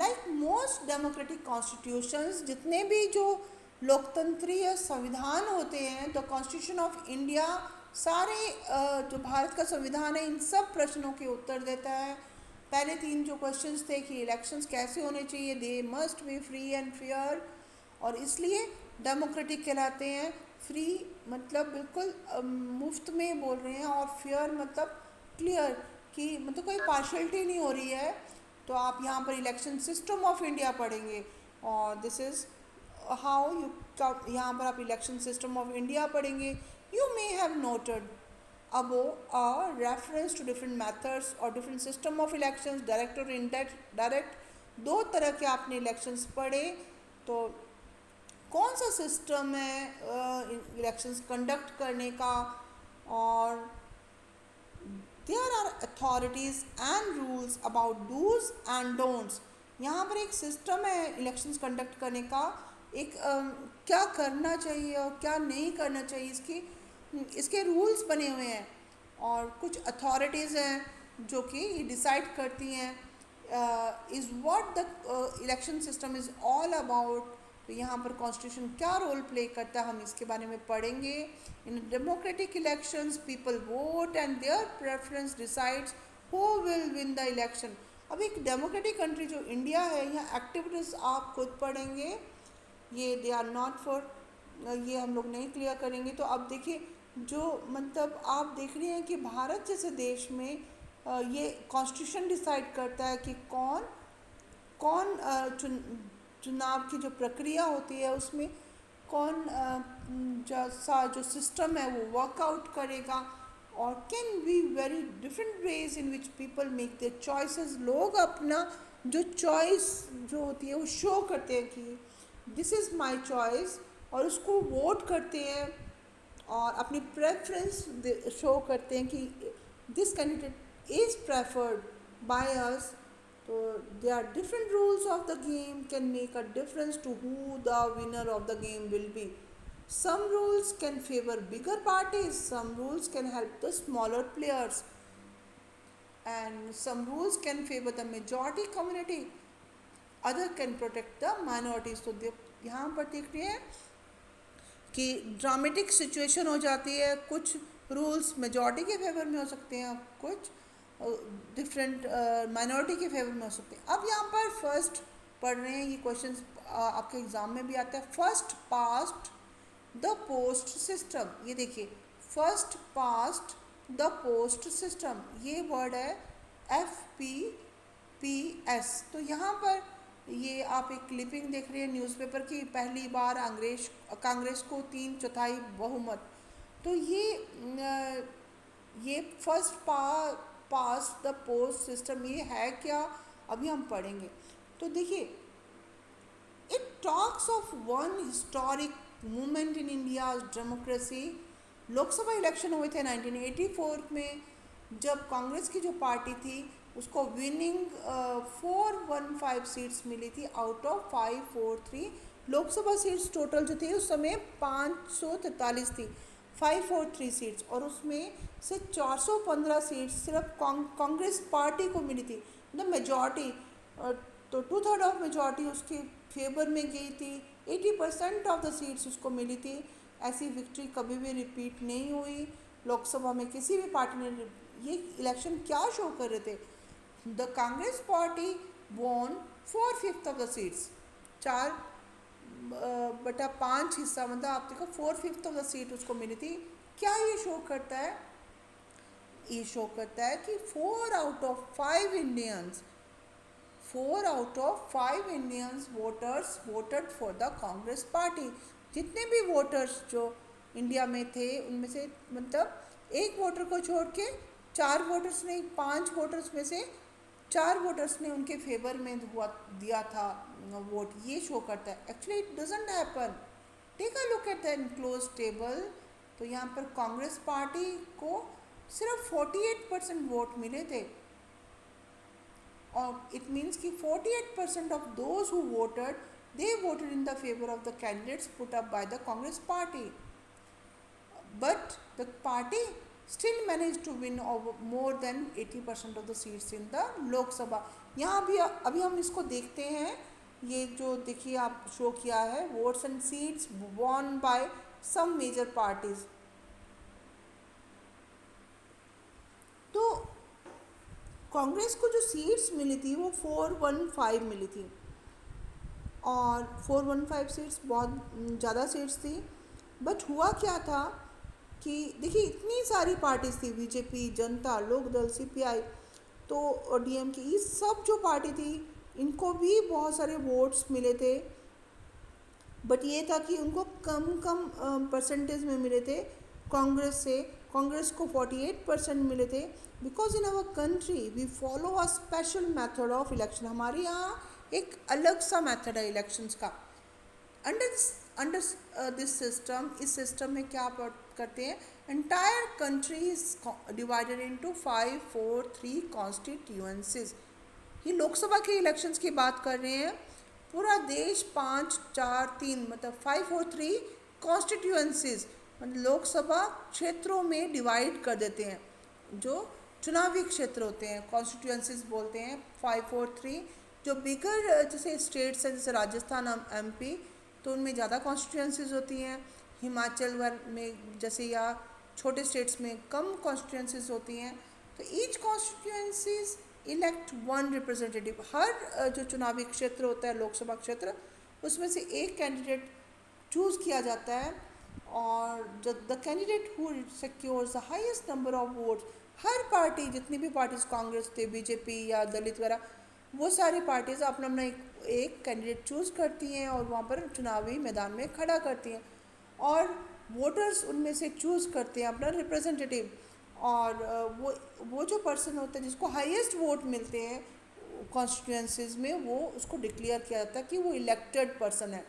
Like most democratic constitutions, जितने भी जो लोकतंत्रीय संविधान होते हैं, द कॉन्स्टिट्यूशन ऑफ इंडिया सारे जो भारत का संविधान है इन सब प्रश्नों के उत्तर देता है। पहले तीन जो क्वेश्चंस थे कि इलेक्शंस कैसे होने चाहिए, they must be free and fair, और इसलिए डेमोक्रेटिक कहलाते हैं। फ्री मतलब बिल्कुल मुफ्त में बोल रहे हैं, और फेयर मतलब क्लियर, कि मतलब कोई पार्शलिटी नहीं हो रही है। तो आप यहाँ पर इलेक्शन सिस्टम ऑफ इंडिया पढ़ेंगे, और दिस इज़ हाउ यू, यहाँ पर आप इलेक्शन सिस्टम ऑफ इंडिया पढ़ेंगे। You may have noted above a reference to different methods or different system of elections, direct और इनडायरेक्ट, दो तरह के आपने इलेक्शंस पढ़े। तो कौन सा सिस्टम है इलेक्शंस कंडक्ट करने का, और there are authorities and rules about dos and don'ts. यहाँ पर एक सिस्टम है इलेक्शंस कंडक्ट करने का, एक क्या करना चाहिए और क्या नहीं करना चाहिए, इसके रूल्स बने हुए हैं, और कुछ अथॉरिटीज़ हैं जो कि ये डिसाइड करती हैं is what the election system is all about. तो यहाँ पर कॉन्स्टिट्यूशन क्या रोल प्ले करता है, हम इसके बारे में पढ़ेंगे। In democratic elections people vote and their preference decides who will win the election. अब एक डेमोक्रेटिक कंट्री जो इंडिया है, यहाँ एक्टिविटीज़ आप खुद पढ़ेंगे, ये दे आर नॉट फॉर, ये हम लोग नहीं क्लियर करेंगे। तो अब देखिए, जो मतलब आप देख रहे हैं कि भारत जैसे देश में ये कॉन्स्टिट्यूशन डिसाइड करता है कि कौन कौन चुनाव की जो प्रक्रिया होती है उसमें कौन जो सिस्टम है वो वर्कआउट करेगा, और can be very different ways in which people make their choices. लोग अपना जो चॉइस जो होती है वो शो करते हैं कि दिस इज़ माई चॉइस, और उसको वोट करते हैं और अपनी प्रेफरेंस शो करते हैं कि this candidate is preferred by us. तो there are different rules of the game can make a difference to who the winner of the game will be. Some rules can favor bigger parties, some rules can help the smaller players, and some rules can favor the majority community, other can protect the minorities. तो यहाँ पर देख रहे हैं कि dramatic situation हो जाती है, कुछ रूल्स मेजॉरिटी के फेवर में हो सकते हैं, कुछ डिफरेंट माइनॉरिटी के फेवर में हो सकते हैं। अब यहाँ पर फर्स्ट पढ़ रहे हैं, ये क्वेश्चन आपके एग्जाम में भी आता है। First past the post system, ये देखिए first past the post system, ये वर्ड है FPPS। तो यहाँ पर ये आप एक क्लिपिंग देख रहे हैं न्यूज़पेपर की, पहली बार कांग्रेस को 3/4 बहुमत। तो ये first pass the post system ये है क्या, अभी हम पढ़ेंगे। तो देखिए, it talks of one historic movement in India democracy. Lok Sabha election हुए थे 1984 में, जब कांग्रेस की जो पार्टी थी उसको विनिंग 415 सीट्स मिली थी out of 543। Lok Sabha seats total जो थी उस समय 543 थी, 543 सीट्स, और उसमें से 415 सीट्स सिर्फ कांग्रेस पार्टी को मिली थी, मतलब मेजॉरिटी। तो 2/3 ऑफ मेजॉरिटी उसके फेवर में गई थी, 80% ऑफ द सीट्स उसको मिली थी। ऐसी विक्ट्री कभी भी रिपीट नहीं हुई लोकसभा में किसी भी पार्टी ने। ये इलेक्शन क्या शो कर रहे थे, the Congress party won 4/5 of the seats, 4/5 हिस्सा, मतलब आप देखो 4/5 ऑफ द सीट उसको मिली थी। क्या ये शो करता है, ये शो करता है कि 4 out of 5 Indians voters voted for the Congress party. जितने भी वोटर्स जो इंडिया में थे उनमें से मतलब एक वोटर को छोड़ के 4 वोटर्स ने, 5 वोटर्स में से 4 वोटर्स ने उनके फेवर में दिया था वोट। ये शो करता है। Actually it doesn't happen. Take a look at the enclose table. तो यहाँ पर कांग्रेस पार्टी को सिर्फ 48% वोट मिले थे, और इट मीन्स कि 48% of those who voted they voted in the favor of the candidates put up by the Congress party, but the party still managed to win over more than 80% of the seats in the Lok Sabha. यहाँ भी अभी हम इसको देखते हैं, ये जो देखिए आप शो किया है votes and seats won by some major parties. तो कांग्रेस को जो सीट्स मिली थी वो 415 मिली थी, और 415 सीट्स बहुत ज़्यादा सीट्स थी. बट हुआ क्या था कि देखिए इतनी सारी पार्टीज थी, बीजेपी, जनता, लोकदल, सीपीआई, तो डीएमके, ये सब जो पार्टी थी इनको भी बहुत सारे वोट्स मिले थे. बट ये था कि उनको कम कम परसेंटेज में मिले थे कांग्रेस से. कांग्रेस को 48% मिले थे. Because in our country we follow a special method of election. हमारे यहाँ एक अलग सा मेथड है इलेक्शंस का. अंडर दिस सिस्टम, इस सिस्टम में क्या करते हैं, entire country is divided into 5, 4, 3 constituencies. ये लोकसभा के इलेक्शंस की बात कर रहे हैं. पूरा देश 5, 4, 3 मतलब 5, 4, 3 कॉन्स्टिट्यूएंसीज मतलब लोकसभा क्षेत्रों में डिवाइड कर देते हैं. जो चुनावी क्षेत्र होते हैं कॉन्स्टिट्यूएंसीज बोलते हैं. 5, 4, 3 जो बिगर जैसे स्टेट्स हैं, जैसे राजस्थान, एमपी, तो उनमें ज़्यादा कॉन्स्टिट्यूएंसीज होती हैं. हिमाचल में जैसे या छोटे स्टेट्स में कम कॉन्स्टिट्यूएंसीज होती हैं. तो each constituencies elect one representative. हर जो चुनावी क्षेत्र होता है लोकसभा क्षेत्र, उसमें से एक कैंडिडेट चूज़ किया जाता है, और the candidate who secures the highest number of votes. Her party, जितनी भी पार्टीज, कांग्रेस थे, बीजेपी या दलित वगैरह, वो सारी पार्टीज अपना अपना एक कैंडिडेट चूज़ करती हैं और वहाँ पर चुनावी मैदान में खड़ा करती हैं, और वोटर्स उनमें से चूज़ करते हैं अपना रिप्रेजेंटेटिव. और वो जो पर्सन होता है जिसको हाईएस्ट वोट मिलते हैं कॉन्स्टिट्यूएंसीज में, वो उसको डिक्लेयर किया जाता है कि वो इलेक्टेड पर्सन है.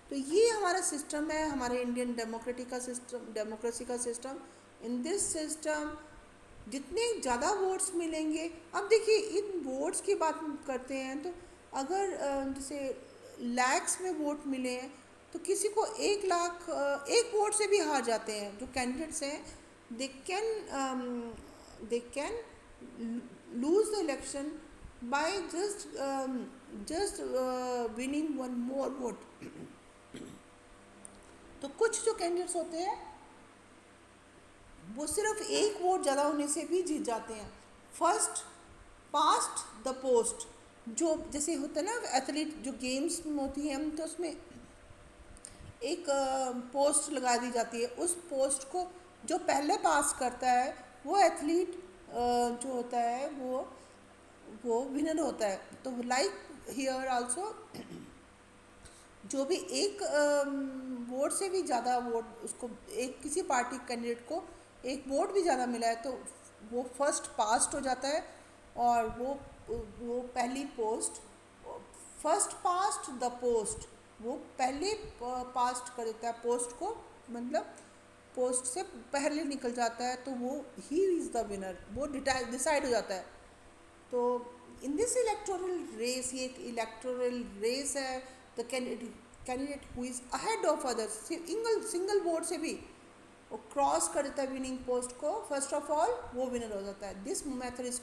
तो ये हमारा सिस्टम है, हमारे इंडियन डेमोक्रेटिक का सिस्टम, डेमोक्रेसी का सिस्टम. इन दिस सिस्टम जितने ज़्यादा वोट्स मिलेंगे. अब देखिए इन वोट्स की बात करते हैं, तो अगर जैसे लैक्स में वोट मिले हैं, तो किसी को 1 लाख एक वोट से भी हार जाते हैं जो कैंडिडेट्स हैं. They can lose the election by just winning one more vote. तो कुछ जो कैंडिडेट्स होते हैं वो सिर्फ एक वोट ज़्यादा होने से भी जीत जाते हैं. फर्स्ट पास्ट द पोस्ट, जो जैसे होता है ना एथलीट जो गेम्स में होती है, तो उसमें एक पोस्ट लगा दी जाती है. उस पोस्ट को जो पहले पास करता है वो एथलीट जो होता है वो विनर होता है. तो लाइक हियर आल्सो, जो भी एक वोट से भी ज़्यादा वोट उसको, एक किसी पार्टी कैंडिडेट को एक वोट भी ज़्यादा मिला है, तो वो फर्स्ट पास्ट हो जाता है, और वो पहली post, first past the post, वो पहले पास्ट कर देता है पोस्ट को, मतलब पोस्ट से पहले निकल जाता है, तो वो ही इज़ द विनर, वो डिसाइड हो जाता है. तो इन दिस इलेक्टोरल रेस, ये एक इलेक्टोरल रेस है. The candidate who is ahead of others, single vote से भी वो क्रॉस कर देता है विनिंग पोस्ट को, फर्स्ट ऑफ ऑल वो विनर हो जाता है. This method is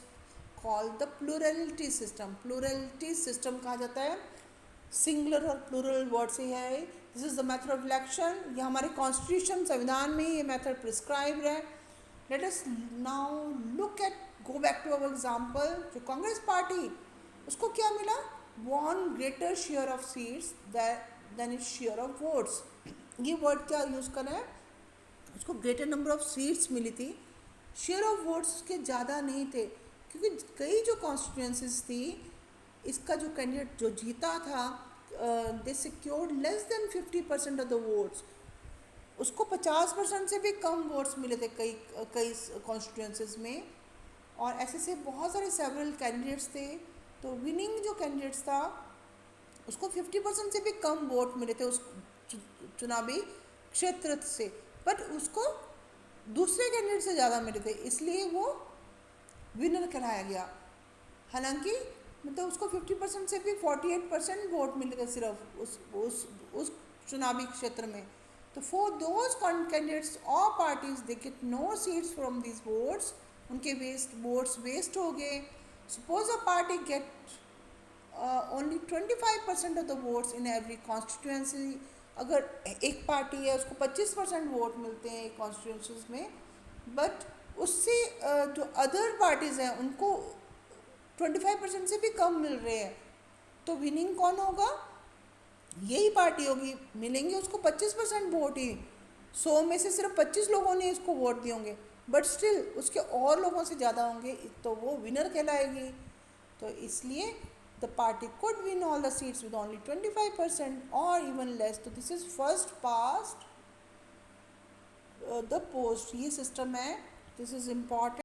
called the plurality system. Plurality system कहा जाता है, सिंगुलर और प्लूरल वर्ड से है. This is the method of election. ये हमारे कॉन्स्टिट्यूशन, संविधान में ये मेथड प्रिस्क्राइब्ड है. Let us now look at, go back to our example. जो कांग्रेस पार्टी, उसको क्या मिला, won greater share of seats than is share of votes. ये वर्ड क्या यूज़ कर रहे हैं, उसको ग्रेटर नंबर ऑफ सीट्स मिली थी, शेयर ऑफ वोट्स के ज़्यादा नहीं थे, क्योंकि कई जो कॉन्स्टिट्यूएंसीज थी, इसका जो कैंडिडेट जो जीता था, they secured less than 50% of the votes. उसको 50% से भी कम वोट्स मिले थे कई कॉन्स्टिट्यूएंसीज में. और ऐसे से बहुत सारे सेवरल कैंडिडेट्स थे. तो विनिंग जो कैंडिडेट्स था उसको 50% से भी कम वोट मिले थे उस चुनावी क्षेत्र से, बट उसको दूसरे कैंडिडेट से ज़्यादा मिले थे, इसलिए वो विनर कहलाया गया. हालांकि मतलब उसको 50% से भी 48% वोट मिले थे सिर्फ उस चुनावी क्षेत्र में. तो फॉर दोज कैंडिडेट्स और parties they get no seats from this votes, उनके वोट्स वेस्ट हो गए. Suppose a party get only 25% of the votes in every constituency. अगर एक पार्टी है उसको 25% वोट मिलते हैं कॉन्स्टिट्यूंसीज में, बट उससे जो अदर पार्टीज़ हैं उनको 25% से भी कम मिल रहे हैं, तो विनिंग कौन होगा? यही पार्टी होगी. मिलेंगे उसको 25% वोट ही, 100 में से सिर्फ 25 लोगों ने इसको वोट दिए होंगे, बट स्टिल उसके और लोगों से ज़्यादा होंगे, तो वो विनर कहलाएगी. तो इसलिए the party could win all the seats with only 25% or even less. तो this is first past the post, ये सिस्टम है. this is important.